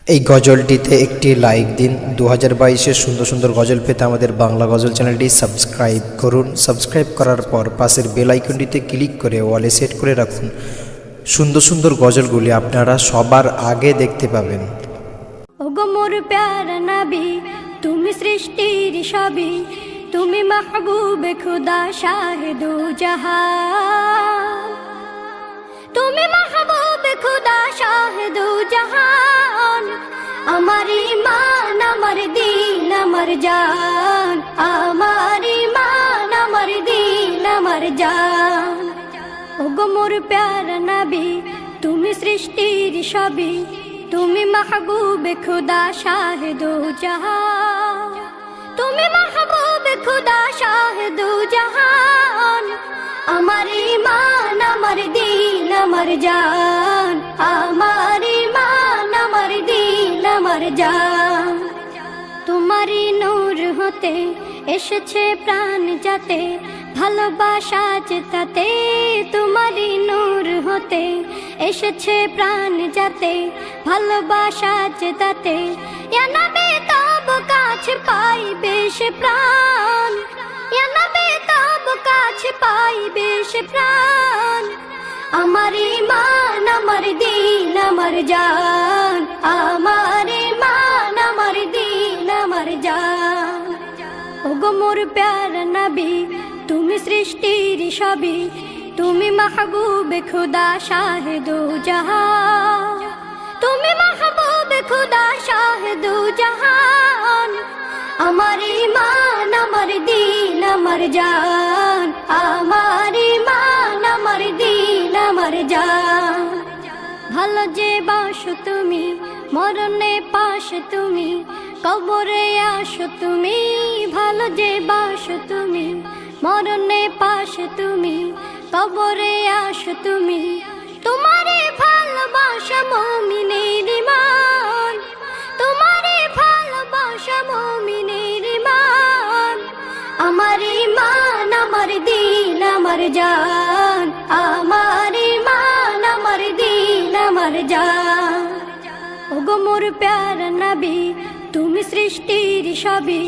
এই গজলটিতে একটি লাইক দিন। 2022-এর সুন্দর সুন্দর গজল পেতে আমাদের বাংলা গজল চ্যানেলটি সাবস্ক্রাইব করুন। সাবস্ক্রাইব করার পর পাশের বেল আইকনটিতে ক্লিক করে ওয়ালে সেট করে রাখুন। সুন্দর সুন্দর গজলগুলি আপনারা সবার আগে দেখতে পাবেন। ওগো মোর প্যারা নবী, তুমি সৃষ্টির সবই, তুমি মাহবুবে খুদা শাহে দু জাহান, তুমি মাহবুবে খুদা শাহে দু জাহান। আমার ঈমান, আমার দিন, আমার জান, আমার ঈমান, আমার দিন, আমার জান। ওগো মোর প্যারা নবী, তুমি সৃষ্টির সবই, তুমি মাহবুবে খুদা শাহে দু জাহান, তুমি মাহবুবে খুদা শাহে দু জাহান। আমার ঈমান, আমার দিন, আমার জান, আমার ঈমান, আমার দিন, আমার জান। তোমারই নূর হতে এসেছে প্রাণ যাতে, ভালোবাসা চেতাতে। তোমারই নূর হতে এসেছে প্রাণ যাতে, ভালোবাসা চেতাতে। ইয়া নবী তব কাছে পাইবে সে প্রাণ, ইয়া নবী তব কাছে পাইবে সে প্রাণ। আমার ঈমান, আমার দিন, আমার জান, আমার ঈমান, আমার দিন, আমার জান। ওগো মোর প্যারা নবী, তুমি সৃষ্টির সবই, তুমি মাহবুবে খুদা শাহে দু জাহান, তুমি মাহবুবে খুদা শাহে দু জাহান। আমার ঈমান, আমার দিন, আমার জান, আমার ঈমান, আমার দিন, আমার জান। ভালো যে বাসো তুমি, মরণে পাশে তুমি, কবরে আসো তুমি। ভালো যে বাসো তুমি, মরণে পাশে তুমি, কবরে আসো তুমি। তোমারে ভালোবাসা মুমিনের ঈমান, তোমারে ভালোবাসা মুমিনের ঈমান। আমার ঈমান, আমার দিন, আমার জান, আমার ঈমান, আমার দিন, আমার জান। ওগো মোর প্যারা নবী, তুমি সৃষ্টির সবই,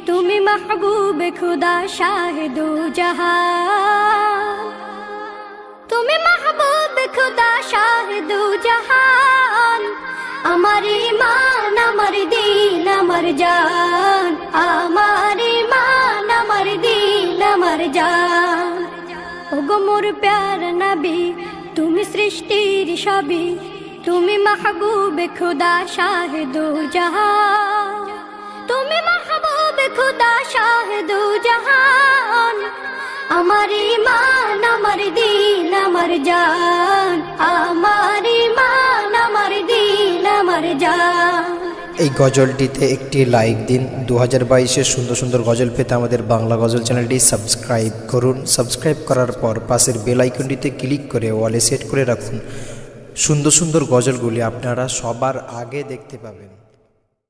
তুমি মাহবুবে খুদা শাহে দু জাহান, তুমি মাহবুবে খুদা শাহে দু জাহান। আমার ঈমান, আমার দিন, আমার জান, আমার ঈমান, আমার দিন, আমার জান। ওগো মোর প্যারা নবী, তুমি সৃষ্টির সবই, তুমি মাহবুবে খুদা শাহে দু জাহান, তুমি মাহবুবে খুদা শাহে দু জাহান। আমার ঈমান, আমার দিন, আমার জান, আমার ঈমান, আমার দিন, আমার জান। এই গজলটিতে একটি লাইক দিন। 2022-এর সুন্দর সুন্দর গজল পেতে আমাদের বাংলা গজল চ্যানেলটি সাবস্ক্রাইব করুন। সাবস্ক্রাইব করার পর পাশের বেল আইকনটিতে ক্লিক করে ওয়ালে সেট করে রাখুন। সুন্দর সুন্দর গজলগুলি আপনারা সবার আগে দেখতে পাবেন।